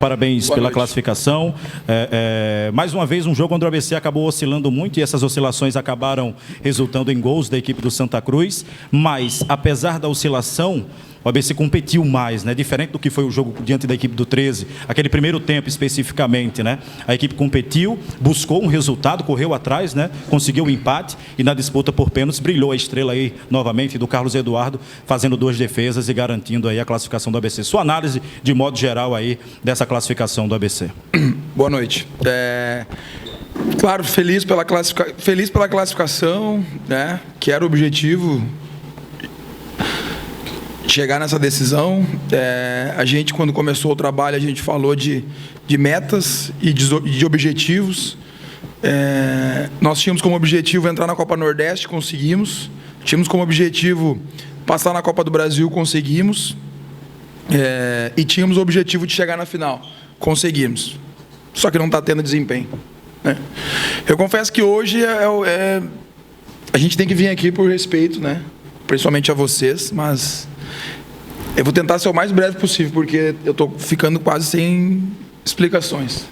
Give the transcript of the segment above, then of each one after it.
parabéns pela classificação. Mais uma vez, um jogo onde o ABC acabou oscilando muito e essas oscilações acabaram resultando em gols da equipe do Santa Cruz, mas, apesar da oscilação, o ABC competiu mais, né? Diferente do que foi o jogo diante da equipe do 13, aquele primeiro tempo especificamente, né? A equipe competiu, buscou um resultado, correu atrás, né? Conseguiu o empate e na disputa por pênaltis brilhou a estrela aí novamente do Carlos Eduardo, fazendo 2 defesas e garantindo aí a classificação do ABC. Sua análise de modo geral aí dessa classificação do ABC. Boa noite. Claro, feliz pela classificação, né? Que era o objetivo chegar nessa decisão. A gente, quando começou o trabalho, a gente falou de metas e de objetivos. Nós tínhamos como objetivo entrar na Copa Nordeste, conseguimos. Tínhamos como objetivo passar na Copa do Brasil, conseguimos. E tínhamos o objetivo de chegar na final, conseguimos. Só que não está tendo desempenho, né? Eu confesso que hoje a gente tem que vir aqui por respeito, né? Principalmente a vocês, mas eu vou tentar ser o mais breve possível, porque eu estou ficando quase sem explicações.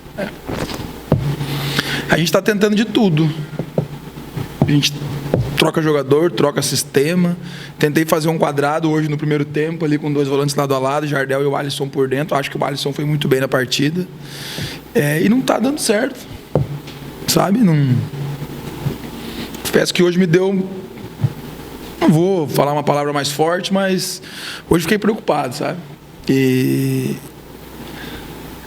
A gente está tentando de tudo. A gente troca jogador, troca sistema. Tentei fazer um quadrado hoje no primeiro tempo, ali com 2 volantes lado a lado, Jardel e o Alisson por dentro. Acho que o Alisson foi muito bem na partida. E não está dando certo, sabe? Não. Confesso que hoje me deu... Não vou falar uma palavra mais forte, mas hoje fiquei preocupado, sabe? E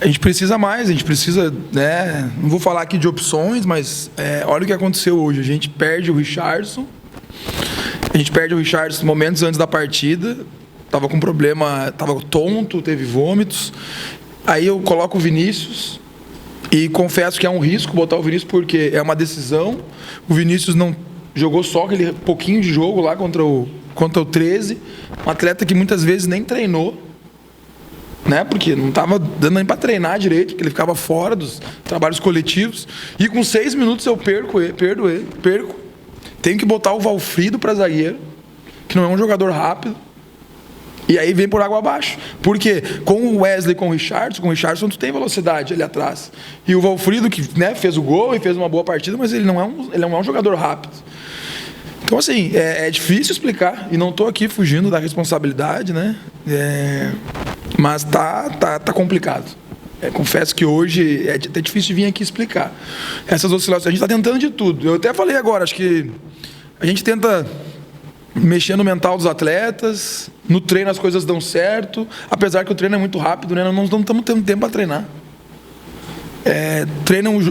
a gente precisa mais, a gente precisa, né? Não vou falar aqui de opções, mas olha o que aconteceu hoje. A gente perde o Richardson. Momentos antes da partida. Estava com problema, estava tonto, teve vômitos. Aí eu coloco o Vinícius e confesso que é um risco botar o Vinícius, porque é uma decisão. O Vinícius não jogou só aquele pouquinho de jogo lá contra o 13. Um atleta que muitas vezes nem treinou, né? Porque não estava dando nem para treinar direito, porque ele ficava fora dos trabalhos coletivos. E com 6 minutos eu perco. Tenho que botar o Valfrido para zagueiro, que não é um jogador rápido. E aí vem por água abaixo. Porque com o Wesley, com o Richardson tu tem velocidade ali atrás. E o Valfrido, que, né, fez o gol e fez uma boa partida, mas ele não é um jogador rápido. Então, assim, é difícil explicar. E não estou aqui fugindo da responsabilidade, né? Mas tá complicado. Confesso que hoje é até difícil de vir aqui explicar essas oscilações. A gente está tentando de tudo. Eu até falei agora, acho que a gente tenta mexer no mental dos atletas, no treino as coisas dão certo, apesar que o treino é muito rápido, né? Nós não estamos tendo tempo para treinar.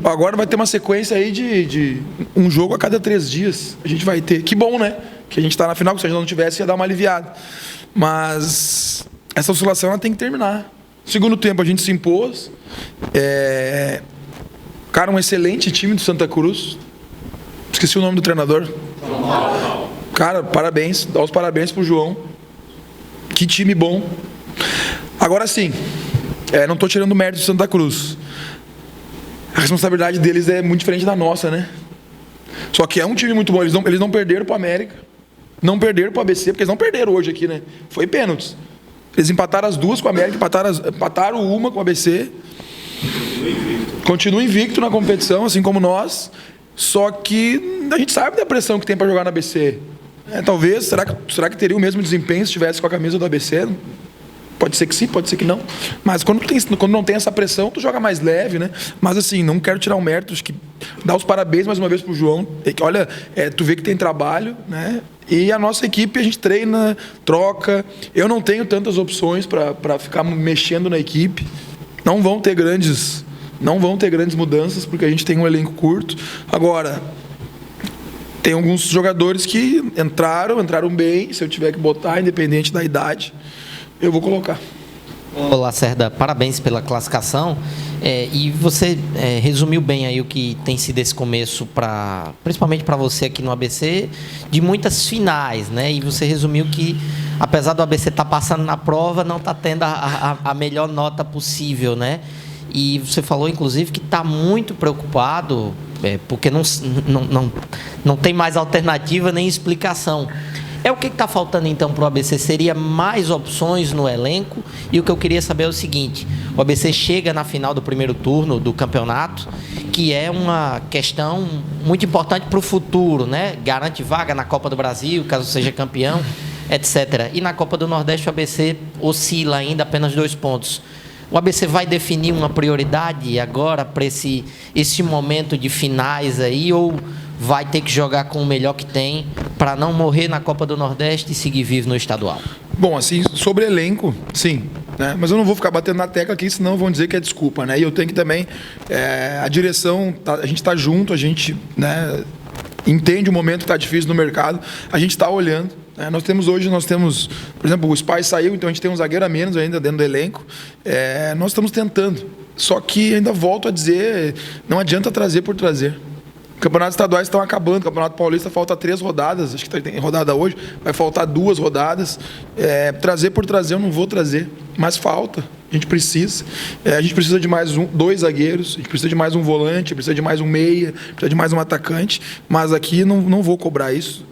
Agora vai ter uma sequência aí de um jogo a cada 3 dias. A gente vai ter. Que bom, né? Que a gente está na final, que se a gente não tivesse, ia dar uma aliviada. Mas essa oscilação ela tem que terminar. Segundo tempo, a gente se impôs. Cara, um excelente time do Santa Cruz. Esqueci o nome do treinador. Cara, parabéns. Dá os parabéns pro João. Que time bom. Agora sim, não estou tirando mérito do Santa Cruz. A responsabilidade deles é muito diferente da nossa, né? Só que é um time muito bom. Eles não perderam para o América. Não perderam para o ABC, porque eles não perderam hoje aqui, né? Foi pênaltis. Eles empataram as 2 com o América, empataram uma com o ABC. Continua invicto na competição, assim como nós. Só que a gente sabe da pressão que tem para jogar no ABC. Talvez, será que teria o mesmo desempenho se estivesse com a camisa do ABC? Pode ser que sim, pode ser que não. Mas quando não tem essa pressão, tu joga mais leve, né? Mas assim, não quero tirar o mérito, acho que dar os parabéns mais uma vez pro João. Olha, tu vê que tem trabalho, né? E a nossa equipe, a gente treina, troca. Eu não tenho tantas opções para ficar mexendo na equipe. Não vão ter grandes mudanças, porque a gente tem um elenco curto. Agora, tem alguns jogadores que entraram bem. Se eu tiver que botar, independente da idade, eu vou colocar. Olá, Lacerda, parabéns pela classificação. E você resumiu bem aí o que tem sido esse começo, principalmente para você aqui no ABC, de muitas finais, né? E você resumiu que, apesar do ABC estar passando na prova, não está tendo a melhor nota possível, né? E você falou, inclusive, que está muito preocupado, porque não tem mais alternativa nem explicação. É o que está faltando então para o ABC? Seria mais opções no elenco? E o que eu queria saber é o seguinte: o ABC chega na final do primeiro turno do campeonato, que é uma questão muito importante para o futuro, né? Garante vaga na Copa do Brasil, caso seja campeão, etc. E na Copa do Nordeste o ABC oscila ainda apenas 2 pontos. O ABC vai definir uma prioridade agora para esse momento de finais aí, ou vai ter que jogar com o melhor que tem para não morrer na Copa do Nordeste e seguir vivo no estadual? Bom, assim, sobre elenco, sim, né? Mas eu não vou ficar batendo na tecla aqui, senão vão dizer que é desculpa, né? E eu tenho que também, a direção, a gente está junto, a gente, né, entende o momento que está difícil no mercado, a gente está olhando. Nós temos, por exemplo, o Spy saiu, então a gente tem um zagueiro a menos ainda dentro do elenco. Nós estamos tentando, só que ainda volto a dizer, não adianta trazer por trazer. Campeonatos estaduais estão acabando, Campeonato Paulista falta 3 rodadas, acho que tem rodada hoje, vai faltar 2 rodadas. Trazer por trazer eu não vou trazer, mas falta, a gente precisa. A gente precisa de mais 2 zagueiros, a gente precisa de mais um volante, precisa de mais um meia, precisa de mais um atacante, mas aqui não vou cobrar isso.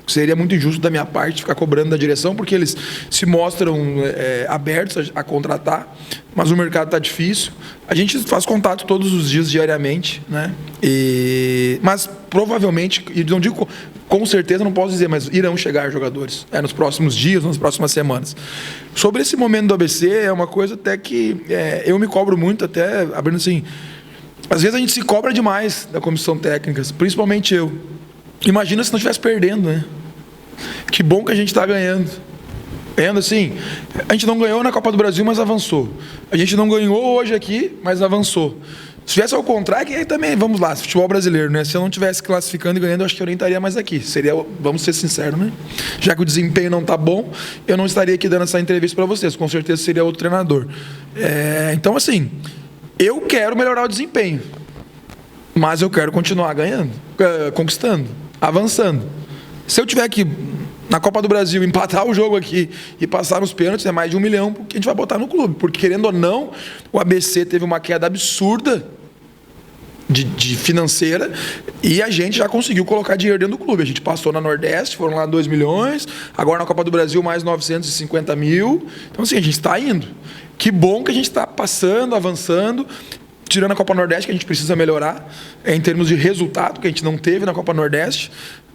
Seria muito injusto da minha parte ficar cobrando da direção, porque eles se mostram abertos a contratar, mas o mercado está difícil. A gente faz contato todos os dias, diariamente, né? Mas provavelmente, e não digo com certeza, não posso dizer, mas irão chegar jogadores nos próximos dias, nas próximas semanas. Sobre esse momento do ABC, é uma coisa até que eu me cobro muito, até abrindo assim. Às vezes a gente se cobra demais da comissão técnica, principalmente eu. Imagina se não estivesse perdendo, né? Que bom que a gente está ganhando. Ganhando assim, a gente não ganhou na Copa do Brasil, mas avançou. A gente não ganhou hoje aqui, mas avançou. Se tivesse ao contrário, que aí também, vamos lá, futebol brasileiro, né? Se eu não tivesse classificando e ganhando, eu acho que eu nem estaria mais aqui. Vamos ser sinceros, né? Já que o desempenho não está bom, eu não estaria aqui dando essa entrevista para vocês. Com certeza seria outro treinador. Então, assim, eu quero melhorar o desempenho, mas eu quero continuar ganhando, conquistando, avançando. Se eu tiver que, na Copa do Brasil, empatar o jogo aqui e passar nos pênaltis, é mais de 1 milhão que a gente vai botar no clube. Porque, querendo ou não, o ABC teve uma queda absurda de financeira e a gente já conseguiu colocar dinheiro dentro do clube. A gente passou na Nordeste, foram lá 2 milhões, agora na Copa do Brasil mais 950 mil. Então, assim, a gente está indo. Que bom que a gente está passando, avançando. Tirando a Copa Nordeste, que a gente precisa melhorar em termos de resultado, que a gente não teve na Copa Nordeste,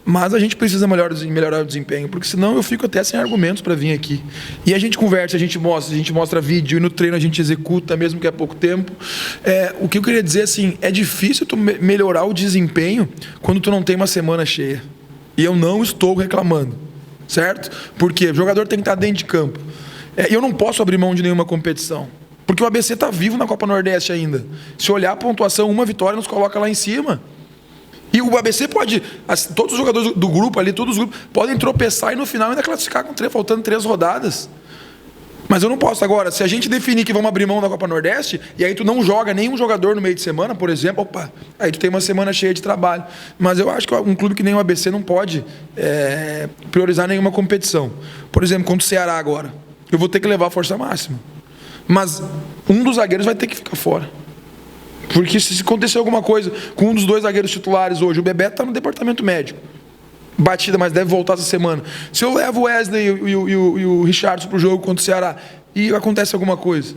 mas a gente precisa melhorar o desempenho, porque senão eu fico até sem argumentos para vir aqui. E a gente conversa, a gente mostra vídeo, e no treino a gente executa, mesmo que é pouco tempo. O que eu queria dizer, assim, é difícil tu melhorar o desempenho quando tu não tem uma semana cheia. E eu não estou reclamando, certo? Porque o jogador tem que estar dentro de campo. E eu não posso abrir mão de nenhuma competição. Porque o ABC está vivo na Copa Nordeste ainda. Se olhar a pontuação, uma vitória nos coloca lá em cima. E o ABC pode, todos os jogadores do grupo ali, todos os grupos, podem tropeçar e no final ainda classificar faltando 3 rodadas. Mas eu não posso. Agora, se a gente definir que vamos abrir mão da Copa Nordeste, e aí tu não joga nenhum jogador no meio de semana, por exemplo, aí tu tem uma semana cheia de trabalho. Mas eu acho que um clube que nem o ABC não pode priorizar nenhuma competição. Por exemplo, contra o Ceará agora, eu vou ter que levar a força máxima. Mas um dos zagueiros vai ter que ficar fora. Porque se acontecer alguma coisa com um dos 2 zagueiros titulares hoje, o Bebeto está no departamento médico. Batida, mas deve voltar essa semana. Se eu levo o Wesley e o Richardson para o jogo contra o Ceará e acontece alguma coisa,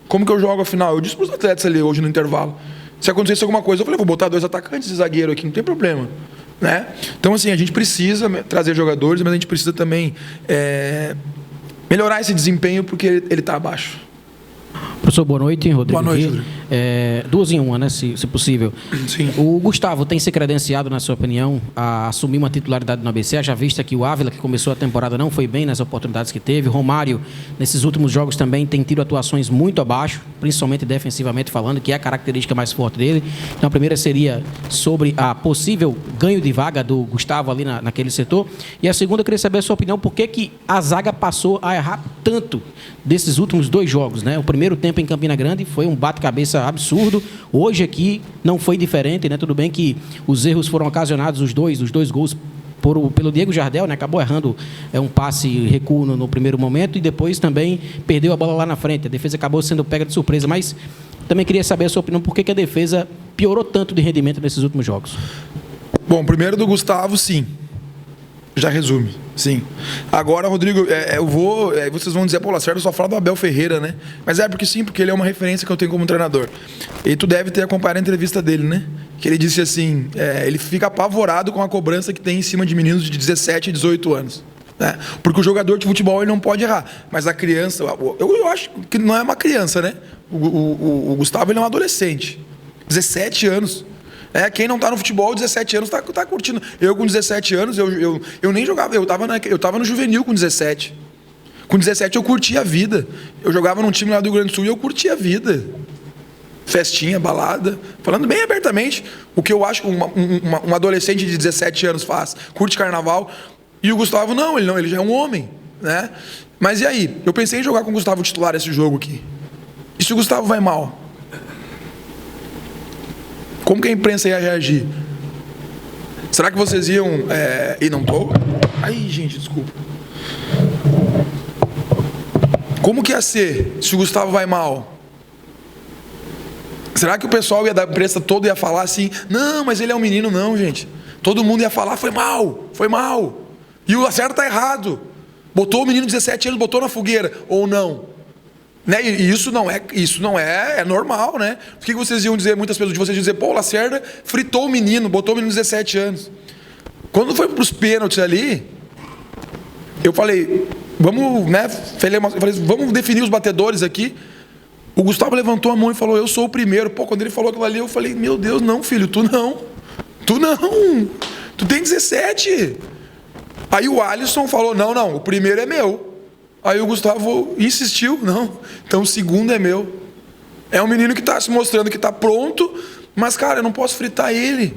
como que eu jogo a final? Eu disse para os atletas ali hoje no intervalo. Se acontecesse alguma coisa, eu falei, vou botar 2 atacantes e zagueiro aqui, não tem problema. Né? Então, assim, a gente precisa trazer jogadores, mas a gente precisa também melhorar esse desempenho porque ele está abaixo. Professor, boa noite. Rodrigo. Boa noite, Rodrigo. 2 em 1, né, se possível. Sim. O Gustavo tem se credenciado, na sua opinião, a assumir uma titularidade no ABC? Já vista que o Ávila, que começou a temporada, não foi bem nas oportunidades que teve. O Romário, nesses últimos jogos também, tem tido atuações muito abaixo, principalmente defensivamente falando, que é a característica mais forte dele. Então, a primeira seria sobre a possível ganho de vaga do Gustavo ali naquele setor. E a segunda, eu queria saber a sua opinião, por que a zaga passou a errar tanto desses últimos 2 jogos, né? O primeiro tempo em Campina Grande foi um bate-cabeça absurdo. Hoje aqui não foi diferente, né? Tudo bem que os erros foram ocasionados, os dois gols pelo Diego Jardel, né? Acabou errando um passe recuo no primeiro momento e depois também perdeu a bola lá na frente. A defesa acabou sendo pega de surpresa, mas também queria saber a sua opinião, por que a defesa piorou tanto de rendimento nesses últimos jogos? Bom, primeiro do Gustavo, sim. Já resume, sim. Agora, Rodrigo, vocês vão dizer, pô, Lacerda só fala do Abel Ferreira, né? Mas porque sim, porque ele é uma referência que eu tenho como treinador. E tu deve ter acompanhado a entrevista dele, né? Que ele disse assim, ele fica apavorado com a cobrança que tem em cima de meninos de 17 e 18 anos. Né? Porque o jogador de futebol ele não pode errar. Mas a criança, eu acho que não é uma criança, né? O Gustavo ele é um adolescente. 17 anos. Quem não tá no futebol, 17 anos, tá curtindo. Eu com 17 anos, eu nem jogava, eu tava no juvenil com 17. Com 17 eu curtia a vida. Eu jogava num time lá do Rio Grande do Sul e eu curtia a vida. Festinha, balada. Falando bem abertamente, o que eu acho que um adolescente de 17 anos faz. Curte carnaval. E o Gustavo ele já é um homem, né? Mas e aí? Eu pensei em jogar com o Gustavo titular esse jogo aqui. E se o Gustavo vai mal? Como que a imprensa ia reagir? Será que vocês iam... E não tô? Ai, gente, desculpa. Como que ia ser se o Gustavo vai mal? Será que o pessoal da imprensa toda ia falar assim, não, mas ele é um menino? Não, gente. Todo mundo ia falar, foi mal. E o Lacerda tá errado. Botou o menino de 17 anos, botou na fogueira. Ou não? Né? E isso não é normal, né? Por que vocês iam dizer, muitas pessoas de vocês iam dizer, pô, o Lacerda fritou o menino, botou o menino de 17 anos. Quando foi para os pênaltis ali, eu falei, vamos definir os batedores aqui. O Gustavo levantou a mão e falou, eu sou o primeiro. Pô, quando ele falou aquilo ali, eu falei, meu Deus, não, filho, tu não. Tu tem 17. Aí o Alisson falou, não, o primeiro é meu. Aí o Gustavo insistiu, não, então o segundo é meu. É um menino que está se mostrando que está pronto, mas, cara, eu não posso fritar ele.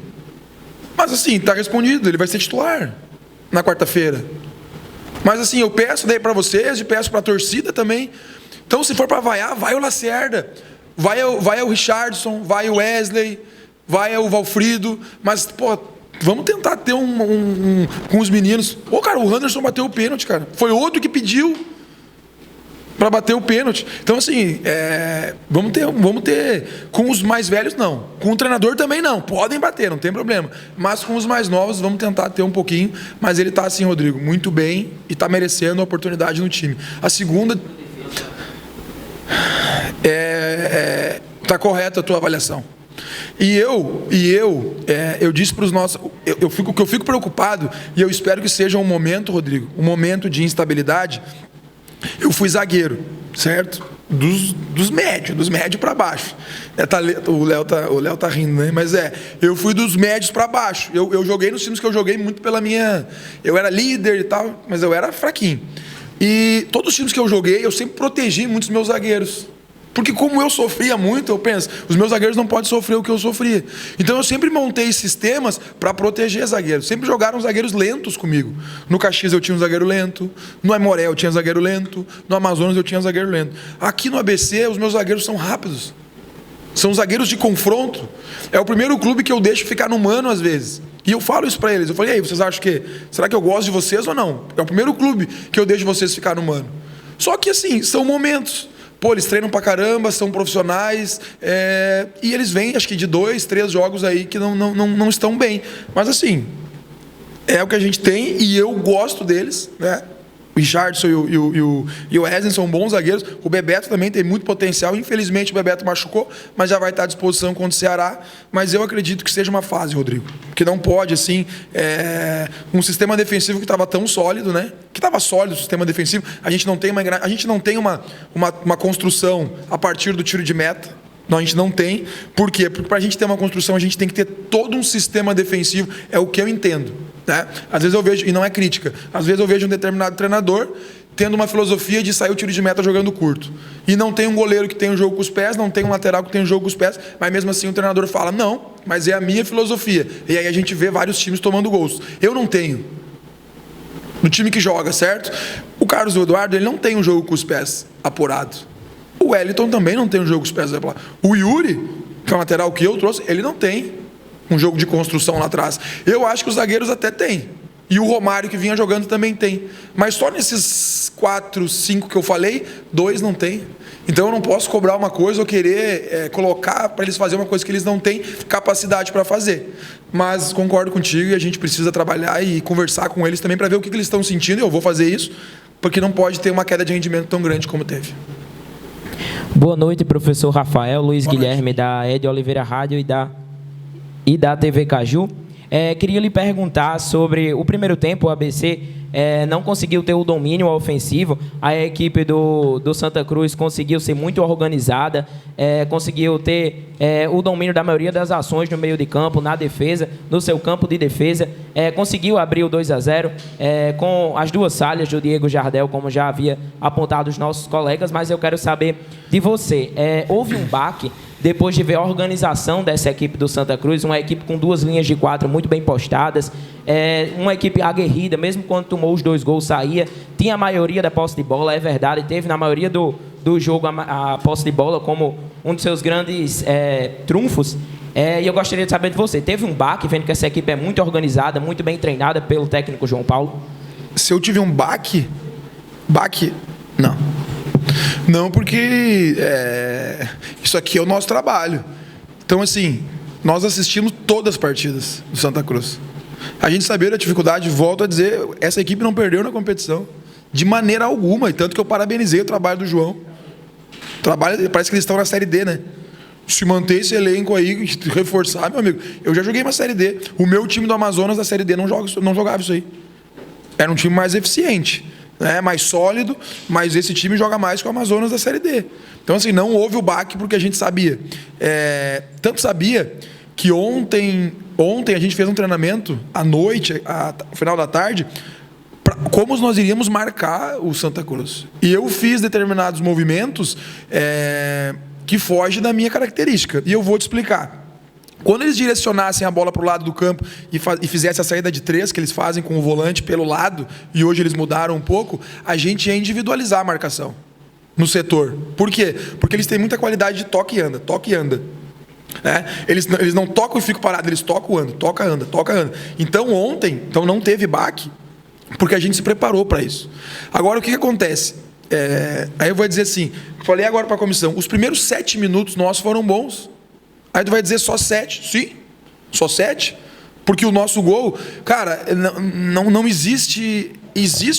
Mas, assim, está respondido, ele vai ser titular na quarta-feira. Mas, assim, eu peço daí para vocês e peço para a torcida também. Então, se for para vaiar, vai o Lacerda, vai o Richardson, vai o Wesley, vai o Valfrido, mas, pô, vamos tentar ter com os meninos. Pô, cara, o Anderson bateu o pênalti, cara. Foi outro que pediu para bater o pênalti. Então, assim, vamos ter com os mais velhos, não. Com o treinador também, não. Podem bater, não tem problema. Mas com os mais novos, vamos tentar ter um pouquinho. Mas ele está, assim, Rodrigo, muito bem e está merecendo a oportunidade no time. A segunda... Está correta a tua avaliação. E eu disse para os nossos... O que eu fico preocupado, e eu espero que seja um momento, Rodrigo, um momento de instabilidade. Eu fui zagueiro, certo? Dos médios para baixo. O Léo tá rindo, né? Mas eu fui dos médios para baixo. Eu joguei nos times que eu joguei muito pela minha... Eu era líder e tal, mas eu era fraquinho. E todos os times que eu joguei, eu sempre protegi muitos meus zagueiros. Porque como eu sofria muito, eu penso, os meus zagueiros não podem sofrer o que eu sofria. Então eu sempre montei sistemas para proteger zagueiros. Sempre jogaram zagueiros lentos comigo. No Caxias eu tinha um zagueiro lento, no Aimoré eu tinha um zagueiro lento, no Amazonas eu tinha um zagueiro lento. Aqui no ABC os meus zagueiros são rápidos. São zagueiros de confronto. É o primeiro clube que eu deixo ficar no mano às vezes. E eu falo isso para eles. Eu falei, e aí, vocês acham que... Será que eu gosto de vocês ou não? É o primeiro clube que eu deixo vocês ficar no mano. Só que assim, são momentos... Pô, eles treinam pra caramba, são profissionais, e eles vêm, acho que de 2, 3 jogos aí que não estão bem. Mas assim, é o que a gente tem e eu gosto deles, né? O Richardson e o Wesley são bons zagueiros. O Bebeto também tem muito potencial. Infelizmente o Bebeto machucou, mas já vai estar à disposição contra o Ceará. Mas eu acredito que seja uma fase, Rodrigo. Que não pode, assim, um sistema defensivo que estava tão sólido, né? Que estava sólido o sistema defensivo. A gente não tem uma construção a partir do tiro de meta. Não, a gente não tem. Por quê? Porque para a gente ter uma construção, a gente tem que ter todo um sistema defensivo. É o que eu entendo. Né? Às vezes eu vejo, e não é crítica, às vezes eu vejo um determinado treinador tendo uma filosofia de sair o tiro de meta jogando curto. E não tem um goleiro que tem um jogo com os pés, não tem um lateral que tem um jogo com os pés, mas mesmo assim o treinador fala, não, mas é a minha filosofia. E aí a gente vê vários times tomando gols. Eu não tenho. No time que joga, certo? O Carlos Eduardo, ele não tem um jogo com os pés apurado. O Wellington também não tem um jogo com os pés apurados. O Yuri, que é um lateral que eu trouxe, ele não tem um jogo de construção lá atrás. Eu acho que os zagueiros até têm. E o Romário, que vinha jogando, também tem. Mas só nesses 4, 5 que eu falei, 2 não tem. Então eu não posso cobrar uma coisa ou querer colocar para eles fazer uma coisa que eles não têm capacidade para fazer. Mas concordo contigo e a gente precisa trabalhar e conversar com eles também para ver o que eles estão sentindo, e eu vou fazer isso, porque não pode ter uma queda de rendimento tão grande como teve. Boa noite, professor Rafael, Luiz Guilherme, da Ed Oliveira Rádio e da TV Caju. Queria lhe perguntar sobre o primeiro tempo. O ABC não conseguiu ter o domínio ofensivo. A equipe do Santa Cruz conseguiu ser muito organizada, conseguiu ter o domínio da maioria das ações no meio de campo, na defesa, no seu campo de defesa. Conseguiu abrir o 2-0 com as duas falhas do Diego Jardel, como já havia apontado os nossos colegas, mas eu quero saber de você. Houve um baque depois de ver a organização dessa equipe do Santa Cruz, uma equipe com 2 linhas de 4 muito bem postadas, uma equipe aguerrida, mesmo quando tomou os 2 gols, saía, tinha a maioria da posse de bola, é verdade, teve na maioria do jogo a posse de bola como um dos seus grandes trunfos. E eu gostaria de saber de você, teve um baque, vendo que essa equipe é muito organizada, muito bem treinada pelo técnico João Paulo? Se eu tive um baque? Não. Não, porque isso aqui é o nosso trabalho. Então, assim, nós assistimos todas as partidas do Santa Cruz. A gente sabia da dificuldade, volto a dizer, essa equipe não perdeu na competição, de maneira alguma, e tanto que eu parabenizei o trabalho do João. Parece que eles estão na Série D, né? Se manter esse elenco aí, reforçar, meu amigo. Eu já joguei uma Série D. O meu time do Amazonas da Série D não jogava isso aí. Era um time mais eficiente, mais sólido, mas esse time joga mais que o Amazonas da Série D. Então, assim, não houve o baque porque a gente sabia. Tanto sabia que ontem a gente fez um treinamento à noite, no final da tarde, como nós iríamos marcar o Santa Cruz. E eu fiz determinados movimentos que fogem da minha característica. E eu vou te explicar. Quando eles direcionassem a bola para o lado do campo e fizessem a saída de 3, que eles fazem com o volante pelo lado, e hoje eles mudaram um pouco, a gente ia individualizar a marcação no setor. Por quê? Porque eles têm muita qualidade de toque e anda, toque e anda. Eles não tocam e ficam parados, eles tocam e andam, toca, anda, toca, anda. Então ontem não teve baque, porque a gente se preparou para isso. Agora, o que acontece? Aí eu vou dizer assim, falei agora para a comissão, os primeiros 7 minutos nossos foram bons. Aí tu vai dizer só 7? Sim, só 7. Porque o nosso gol, cara, não existe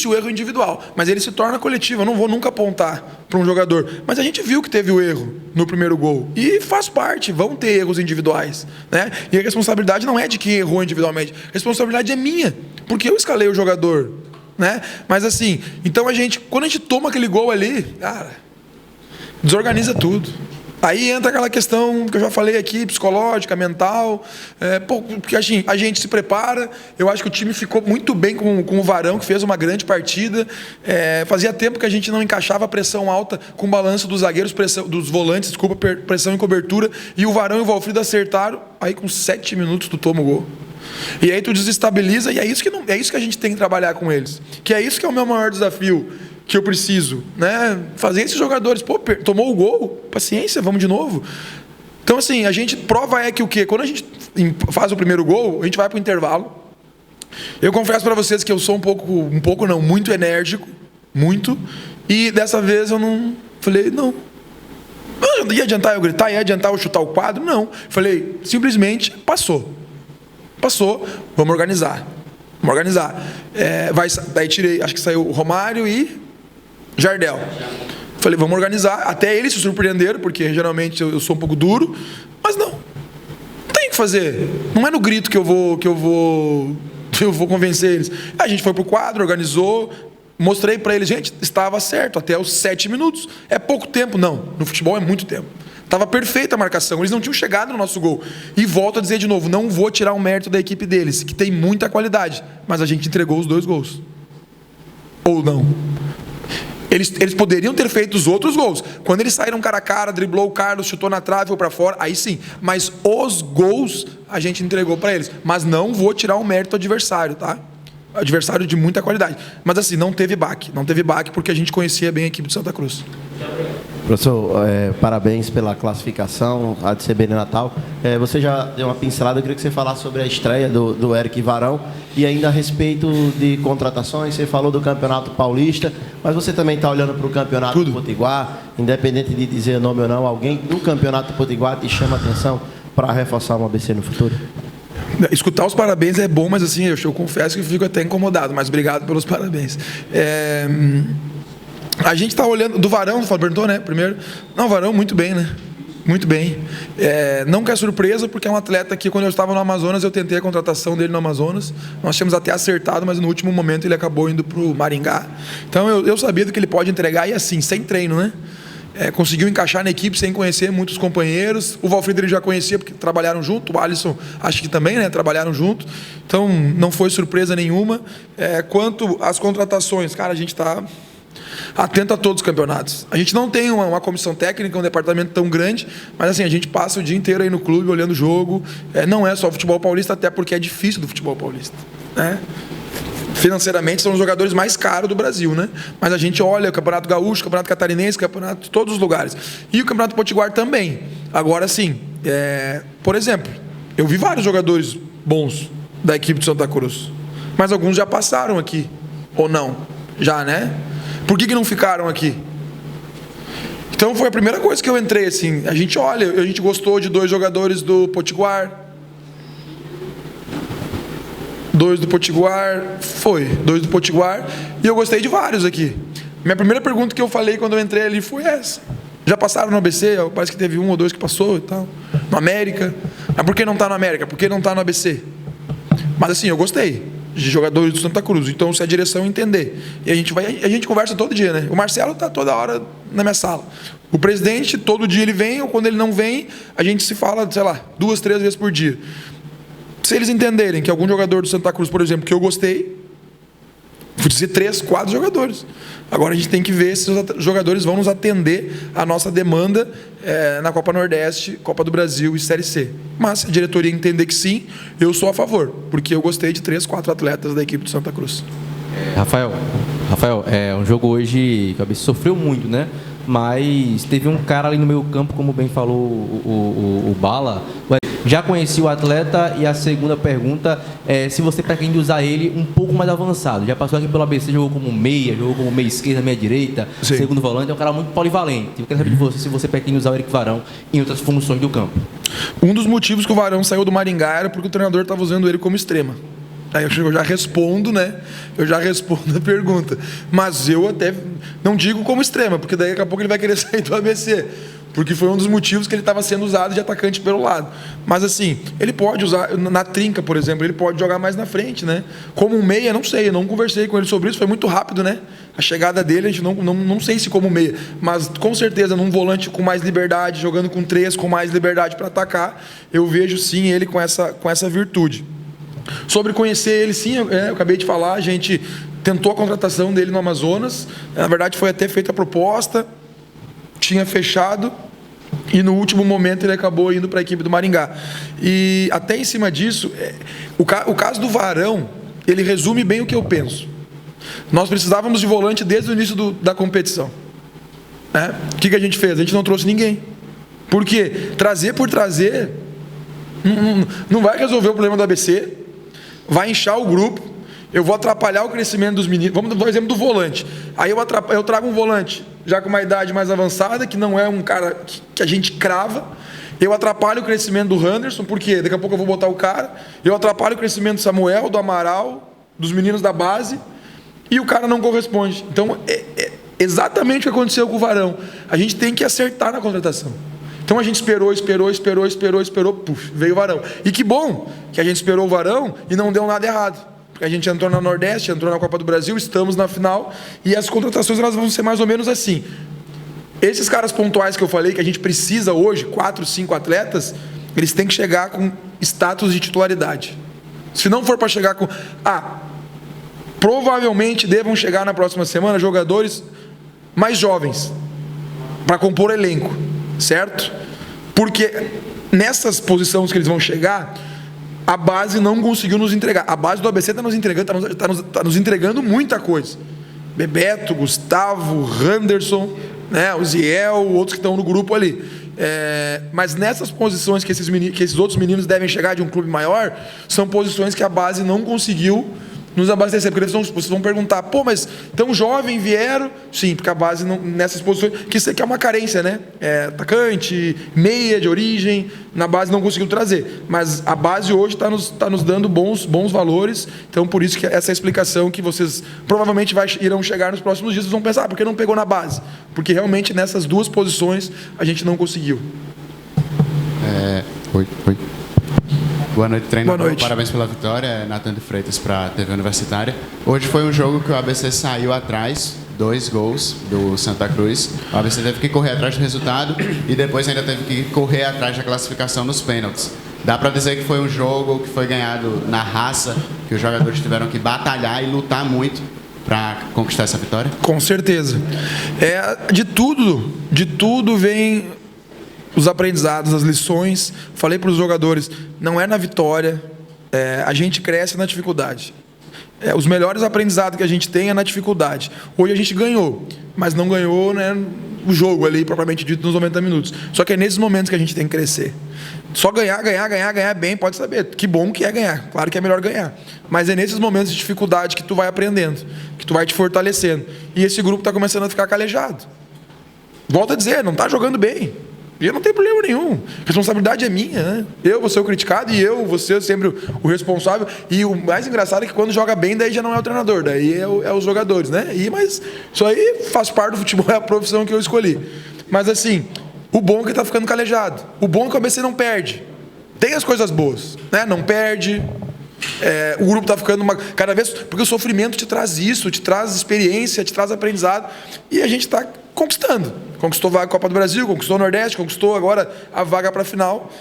o erro individual, mas ele se torna coletivo. Eu não vou nunca apontar para um jogador. Mas a gente viu que teve o erro no primeiro gol. E faz parte, vão ter erros individuais, né? E a responsabilidade não é de quem errou individualmente. A responsabilidade é minha, porque eu escalei o jogador, né? Mas assim, então quando a gente toma aquele gol ali, cara, desorganiza tudo. Aí entra aquela questão que eu já falei aqui, psicológica, mental, porque a gente se prepara. Eu acho que o time ficou muito bem com o Varão, que fez uma grande partida. Fazia tempo que a gente não encaixava pressão alta com o balanço dos zagueiros, dos volantes, pressão em cobertura, e o Varão e o Valfrido acertaram, aí com 7 minutos tu toma o gol. E aí tu desestabiliza, e é isso que a gente tem que trabalhar com eles. Que é isso que é o meu maior desafio, que eu preciso, né? Fazer esses jogadores, tomou o gol, paciência, vamos de novo. Então, assim, a gente prova que o quê? Quando a gente faz o primeiro gol, a gente vai para o intervalo. Eu confesso para vocês que eu sou muito enérgico, muito, e dessa vez eu não falei, não. Ia adiantar eu gritar, ia adiantar eu chutar o quadro? Não. Falei, simplesmente passou, vamos organizar. Daí tirei, acho que saiu o Romário e Jardel. Falei, vamos organizar. Até eles se surpreenderam, porque geralmente eu sou um pouco duro, mas não tem o que fazer. Não é no grito que eu vou convencer eles. A gente foi pro quadro, organizou, mostrei para eles, gente, estava certo até os 7 minutos. É pouco tempo? Não. No futebol é muito tempo. Estava perfeita a marcação, eles não tinham chegado no nosso gol. E volto a dizer de novo, não vou tirar o mérito da equipe deles, que tem muita qualidade, mas a gente entregou os 2 gols. Ou não. Eles poderiam ter feito os outros gols. Quando eles saíram cara a cara, driblou o Carlos, chutou na trave ou para fora, aí sim. Mas os gols a gente entregou para eles. Mas não vou tirar o mérito do adversário, tá? Adversário de muita qualidade. Mas assim, não teve baque porque a gente conhecia bem a equipe de Santa Cruz. Professor, parabéns pela classificação, a de CBN Natal. Você já deu uma pincelada, eu queria que você falasse sobre a estreia do Eric Varão e ainda a respeito de contratações. Você falou do Campeonato Paulista, mas você também está olhando para o Campeonato Potiguar, independente de dizer nome ou não, alguém do Campeonato Potiguar te chama a atenção para reforçar uma ABC no futuro? Escutar os parabéns é bom, mas assim, eu confesso que fico até incomodado, mas obrigado pelos parabéns. A gente está olhando do Varão, perguntou, né? Primeiro, não, Varão muito bem, né? Muito bem. Não que é surpresa, porque é um atleta que quando eu estava no Amazonas, eu tentei a contratação dele no Amazonas. Nós tínhamos até acertado, mas no último momento ele acabou indo para o Maringá. Então eu sabia do que ele pode entregar e assim, sem treino, né? Conseguiu encaixar na equipe sem conhecer muitos companheiros. O Valfrido ele já conhecia porque trabalharam junto. O Alisson acho que também, né? Trabalharam junto. Então não foi surpresa nenhuma. Quanto às contratações, cara, a gente está atento a todos os campeonatos. A gente não tem uma comissão técnica, um departamento tão grande, mas assim, a gente passa o dia inteiro aí no clube olhando o jogo. Não é só o futebol paulista, até porque é difícil do futebol paulista, né? Financeiramente são os jogadores mais caros do Brasil, né? Mas a gente olha o Campeonato Gaúcho, Campeonato Catarinense, Campeonato de todos os lugares. E o Campeonato Potiguar também. Agora sim, por exemplo, eu vi vários jogadores bons da equipe de Santa Cruz, mas alguns já passaram aqui, ou não? Já, né? Por que não ficaram aqui? Então foi a primeira coisa que eu entrei, assim, a gente olha, a gente gostou de 2 jogadores do Potiguar. 2 do Potiguar, e eu gostei de vários aqui. Minha primeira pergunta que eu falei quando eu entrei ali foi essa. Já passaram no ABC? Parece que teve 1 ou 2 que passou e tal. No América. Mas por que não está no América? Por que não está no ABC? Mas assim, eu gostei de jogadores do Santa Cruz. Então, se a direção entender. E a gente conversa todo dia, né? O Marcelo está toda hora na minha sala. O presidente, todo dia ele vem, ou quando ele não vem, a gente se fala, sei lá, 2, 3 vezes por dia. Se eles entenderem que algum jogador do Santa Cruz, por exemplo, que eu gostei, vou dizer 3, 4 jogadores. Agora a gente tem que ver se os jogadores vão nos atender à nossa demanda na Copa Nordeste, Copa do Brasil e Série C. Mas se a diretoria entender que sim, eu sou a favor, porque eu gostei de 3, 4 atletas da equipe do Santa Cruz. Rafael, é um jogo hoje que a ABC sofreu muito, né? Mas teve um cara ali no meio campo, como bem falou o Bala, já conheci o atleta. E a segunda pergunta é se você pretende usar ele um pouco mais avançado. Já passou aqui pelo ABC, jogou como meia esquerda, meia direita, sim, segundo volante, é um cara muito polivalente. Eu quero saber de você se você pretende usar o Eric Varão em outras funções do campo. Um dos motivos que o Varão saiu do Maringá era porque o treinador estava usando ele como extrema. Aí eu já respondo, né? Eu já respondo a pergunta. Mas eu até não digo como extrema, porque daí daqui a pouco ele vai querer sair do ABC. Porque foi um dos motivos que ele estava sendo usado de atacante pelo lado. Mas assim, ele pode usar, na trinca, por exemplo, ele pode jogar mais na frente, né? Como um meia, não sei, eu não conversei com ele sobre isso, foi muito rápido, né? A chegada dele, a gente não sei se como meia, mas com certeza num volante com mais liberdade, jogando com 3, com mais liberdade para atacar, eu vejo sim ele com essa virtude. Sobre conhecer ele, sim, eu acabei de falar, a gente tentou a contratação dele no Amazonas, na verdade foi até feita a proposta, tinha fechado, e no último momento ele acabou indo para a equipe do Maringá. E até em cima disso, o caso do Varão, ele resume bem o que eu penso. Nós precisávamos de volante desde o início da competição. O que a gente fez? A gente não trouxe ninguém. Por quê? Trazer por trazer não vai resolver o problema do ABC, vai inchar o grupo, eu vou atrapalhar o crescimento dos meninos. Vamos dar o exemplo do volante. Aí eu trago um volante já com uma idade mais avançada, que não é um cara que a gente crava. Eu atrapalho o crescimento do Henderson, porque daqui a pouco eu vou botar o cara. Eu atrapalho o crescimento do Samuel, do Amaral, dos meninos da base, e o cara não corresponde. Então, é exatamente o que aconteceu com o Varão. A gente tem que acertar na contratação. Então a gente esperou, puf, veio o Varão. E que bom que a gente esperou o Varão e não deu nada errado. Porque a gente entrou na Nordeste, entrou na Copa do Brasil, estamos na final, e as contratações elas vão ser mais ou menos assim. Esses caras pontuais que eu falei, que a gente precisa hoje, 4, 5 atletas, eles têm que chegar com status de titularidade. Se não for para chegar com... provavelmente devam chegar na próxima semana jogadores mais jovens, para compor elenco. Certo? Porque nessas posições que eles vão chegar, a base não conseguiu nos entregar. A base do ABC está nos entregando, tá nos entregando muita coisa. Bebeto, Gustavo, Henderson, né? O Ziel, outros que estão no grupo ali. Mas nessas posições que esses outros meninos devem chegar de um clube maior, são posições que a base não conseguiu nos abastecer. Porque vocês vão perguntar, pô, mas tão jovem vieram? Sim, porque a base não, nessas posições, que isso aqui é uma carência, né? Atacante, meia de origem, na base não conseguiu trazer. Mas a base hoje está nos dando bons valores, então por isso que essa explicação que vocês provavelmente irão chegar nos próximos dias, vocês vão pensar, por que não pegou na base? Porque realmente nessas duas posições a gente não conseguiu. Oi. Boa noite, treinador. Boa noite. Parabéns pela vitória. Nathan de Freitas para a TV Universitária. Hoje foi um jogo que o ABC saiu atrás, 2 gols do Santa Cruz. O ABC teve que correr atrás do resultado e depois ainda teve que correr atrás da classificação nos pênaltis. Dá para dizer que foi um jogo que foi ganhado na raça, que os jogadores tiveram que batalhar e lutar muito para conquistar essa vitória? Com certeza. De tudo vem os aprendizados, as lições. Falei para os jogadores, não é na vitória, a gente cresce na dificuldade. Os melhores aprendizados que a gente tem é na dificuldade. Hoje a gente ganhou, mas não ganhou, né, o jogo ali, propriamente dito, nos 90 minutos. Só que é nesses momentos que a gente tem que crescer. Só ganhar bem, pode saber. Que bom que é ganhar. Claro que é melhor ganhar. Mas é nesses momentos de dificuldade que tu vai aprendendo, que tu vai te fortalecendo. E esse grupo está começando a ficar calejado. Volto a dizer, não está jogando bem. E eu não tenho problema nenhum. A responsabilidade é minha, né? Eu vou ser o criticado e eu vou ser sempre o responsável. E o mais engraçado é que quando joga bem, daí já não é o treinador, daí é os jogadores, né? Mas isso aí faz parte do futebol, é a profissão que eu escolhi. Mas assim, o bom é que está ficando calejado. O bom é que o ABC não perde. Tem as coisas boas, né? Não perde. O grupo está ficando cada vez... Porque o sofrimento te traz isso, te traz experiência, te traz aprendizado. E a gente está conquistando. Conquistou a vaga Copa do Brasil, conquistou o Nordeste, conquistou agora a vaga para a final.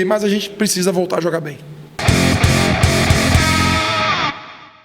Mas a gente precisa voltar a jogar bem.